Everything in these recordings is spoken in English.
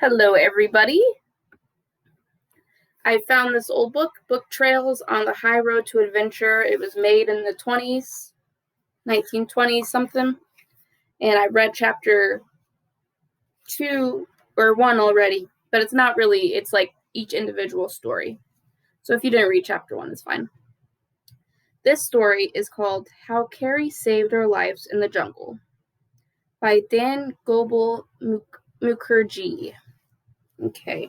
Hello, everybody. I found this old Book Trails on the High Road to Adventure. It was made in the 1920s something, and I read chapter 2 or 1 already, but it's not really, it's like each individual story. So if you didn't read chapter 1, it's fine. This story is called How Kari Saved Our Lives in the Jungle by Dan Gobel Mukherjee. Okay.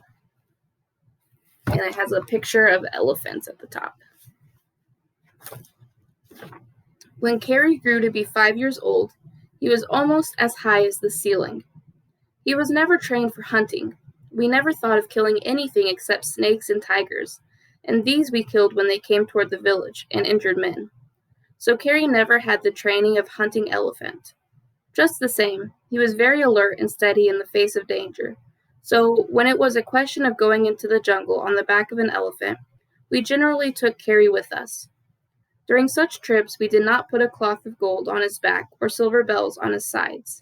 And it has a picture of elephants at the top. When Kari grew to be 5 years old, he was almost as high as the ceiling. He was never trained for hunting. We never thought of killing anything except snakes and tigers, and these we killed when they came toward the village and injured men. So Kari never had the training of hunting elephant. Just the same, he was very alert and steady in the face of danger. So when it was a question of going into the jungle on the back of an elephant, we generally took Kari with us. During such trips, we did not put a cloth of gold on his back or silver bells on his sides.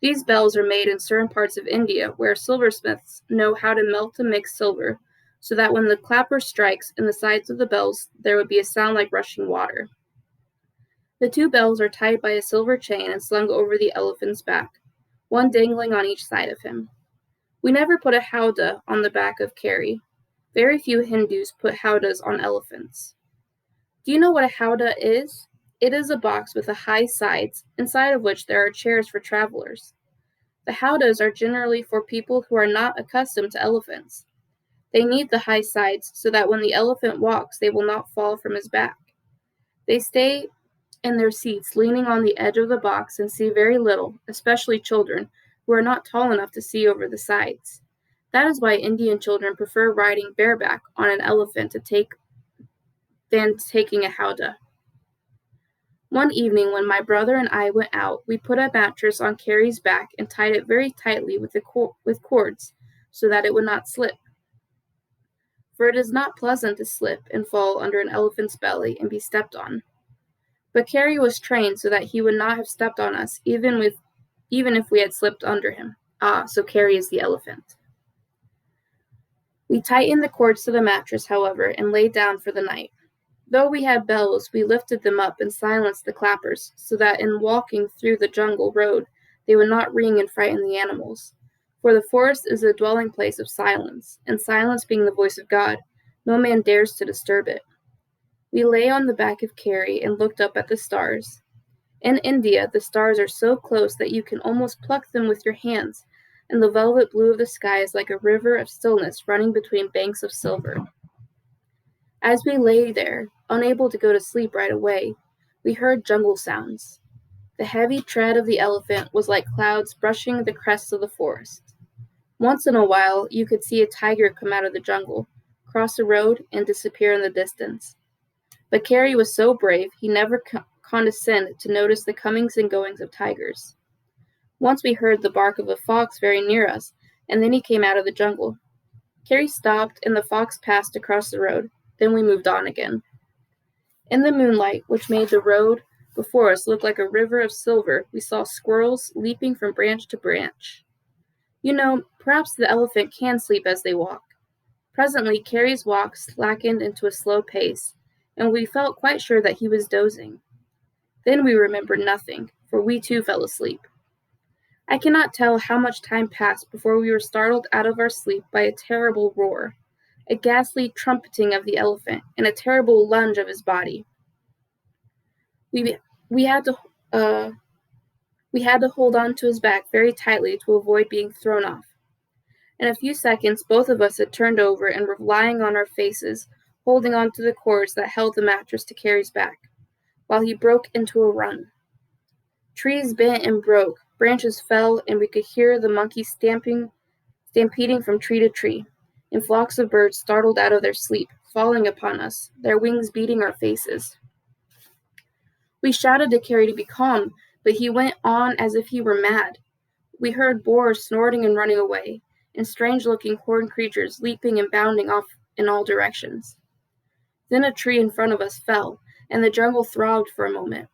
These bells are made in certain parts of India where silversmiths know how to melt and mix silver so that when the clapper strikes in the sides of the bells, there would be a sound like rushing water. The 2 bells are tied by a silver chain and slung over the elephant's back, one dangling on each side of him. We never put a howdah on the back of Kari. Very few Hindus put howdahs on elephants. Do you know what a howdah is? It is a box with high sides, inside of which there are chairs for travelers. The howdahs are generally for people who are not accustomed to elephants. They need the high sides so that when the elephant walks, they will not fall from his back. They stay in their seats, leaning on the edge of the box and see very little, especially children, who are not tall enough to see over the sides. That is why Indian children prefer riding bareback on an elephant than taking a howdah. One evening when my brother and I went out, we put a mattress on Kari's back and tied it very tightly with cords so that it would not slip. For it is not pleasant to slip and fall under an elephant's belly and be stepped on. But Kari was trained so that he would not have stepped on us even if we had slipped under him. So Kari is the elephant. We tightened the cords to the mattress, however, and lay down for the night. Though we had bells, we lifted them up and silenced the clappers, so that in walking through the jungle road they would not ring and frighten the animals. For the forest is a dwelling place of silence, and silence being the voice of God, no man dares to disturb it. We lay on the back of Kari and looked up at the stars. In India, the stars are so close that you can almost pluck them with your hands, and the velvet blue of the sky is like a river of stillness running between banks of silver. As we lay there, unable to go to sleep right away, we heard jungle sounds. The heavy tread of the elephant was like clouds brushing the crests of the forest. Once in a while, you could see a tiger come out of the jungle, cross the road, and disappear in the distance. But Kari was so brave, he never condescended to notice the comings and goings of tigers. Once we heard the bark of a fox very near us, and then he came out of the jungle. Kari stopped, and the fox passed across the road. Then we moved on again. In the moonlight, which made the road before us look like a river of silver, we saw squirrels leaping from branch to branch. You know, perhaps the elephant can sleep as they walk. Presently, Kari's walk slackened into a slow pace, and we felt quite sure that he was dozing. Then we remembered nothing, for we too fell asleep. I cannot tell how much time passed before we were startled out of our sleep by a terrible roar, a ghastly trumpeting of the elephant, and a terrible lunge of his body. We had to hold on to his back very tightly to avoid being thrown off. In a few seconds, both of us had turned over and were lying on our faces, holding on to the cords that held the mattress to Kari's back, while he broke into a run. Trees bent and broke, branches fell, and we could hear the monkeys stampeding from tree to tree, and flocks of birds startled out of their sleep, falling upon us, their wings beating our faces. We shouted to Kari to be calm, but he went on as if he were mad. We heard boars snorting and running away, and strange-looking horned creatures leaping and bounding off in all directions. Then a tree in front of us fell, and the jungle throbbed for a moment.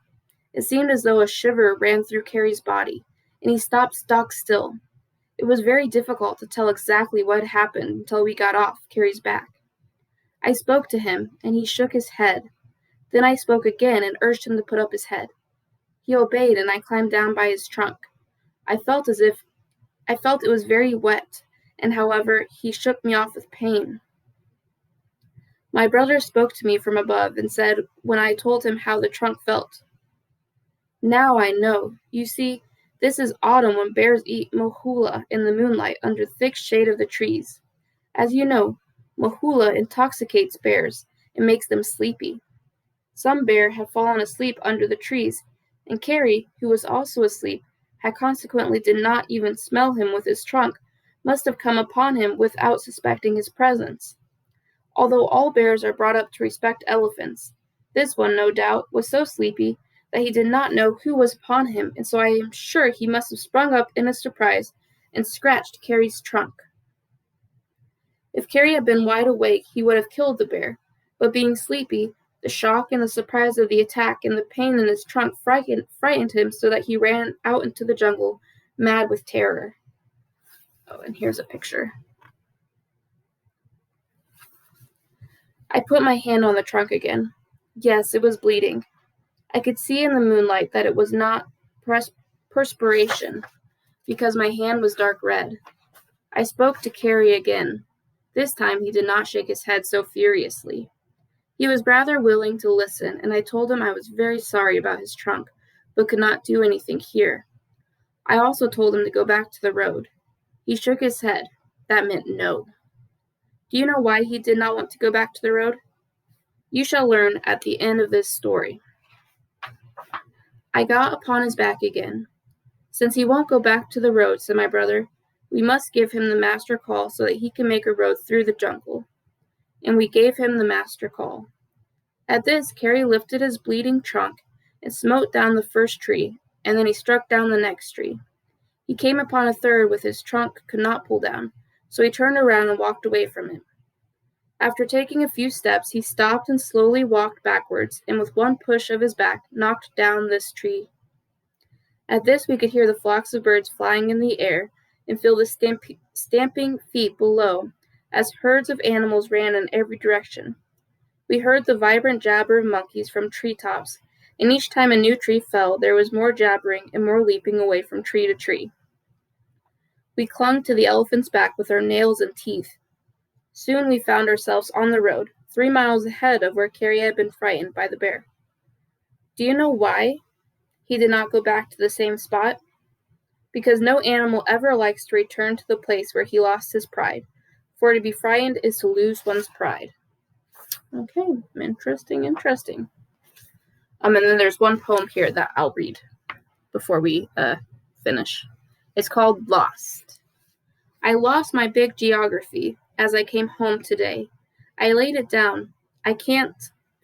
It seemed as though a shiver ran through Kari's body, and he stopped stock still. It was very difficult to tell exactly what had happened until we got off Kari's back. I spoke to him, and he shook his head. Then I spoke again and urged him to put up his head. He obeyed, and I climbed down by his trunk. I felt it was very wet, and however, he shook me off with pain. My brother spoke to me from above and said when I told him how the trunk felt, "Now I know. You see, this is autumn when bears eat mohula in the moonlight under the thick shade of the trees. As you know, mohula intoxicates bears and makes them sleepy. Some bear had fallen asleep under the trees, and Kari, who was also asleep, had consequently did not even smell him with his trunk, must have come upon him without suspecting his presence. Although all bears are brought up to respect elephants, this one, no doubt, was so sleepy that he did not know who was upon him, and so I am sure he must have sprung up in a surprise and scratched Kari's trunk. If Kari had been wide awake, he would have killed the bear, but being sleepy, the shock and the surprise of the attack and the pain in his trunk frightened him so that he ran out into the jungle, mad with terror." Oh, and here's a picture. I put my hand on the trunk again. Yes, it was bleeding. I could see in the moonlight that it was not perspiration, because my hand was dark red. I spoke to Kari again. This time he did not shake his head so furiously. He was rather willing to listen, and I told him I was very sorry about his trunk, but could not do anything here. I also told him to go back to the road. He shook his head. That meant no. Do you know why he did not want to go back to the road? You shall learn at the end of this story. I got upon his back again. Since he won't go back to the road, said my brother, we must give him the master call so that he can make a road through the jungle. And we gave him the master call. At this, Kari lifted his bleeding trunk and smote down the first tree, and then he struck down the next tree. He came upon a third with his trunk could not pull down, so he turned around and walked away from it. After taking a few steps, he stopped and slowly walked backwards, and with one push of his back, knocked down this tree. At this, we could hear the flocks of birds flying in the air and feel the stamping feet below as herds of animals ran in every direction. We heard the vibrant jabber of monkeys from treetops, and each time a new tree fell, there was more jabbering and more leaping away from tree to tree. We clung to the elephant's back with our nails and teeth. Soon we found ourselves on the road, 3 miles ahead of where Kari had been frightened by the bear. Do you know why he did not go back to the same spot? Because no animal ever likes to return to the place where he lost his pride, for to be frightened is to lose one's pride. Okay, interesting. And then there's one poem here that I'll read before we finish. It's called Lost. I lost my big geography as I came home today. I laid it down, I can't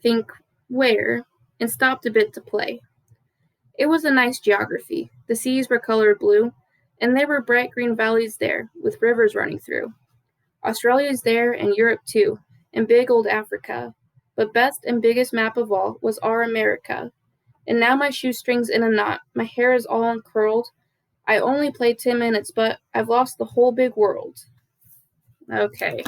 think where, and stopped a bit to play. It was a nice geography. The seas were colored blue, and there were bright green valleys there, with rivers running through. Australia's there, and Europe too, and big old Africa. But best and biggest map of all was our America. And now my shoestring's in a knot, my hair is all uncurled. I only played 10 minutes, but I've lost the whole big world. Okay,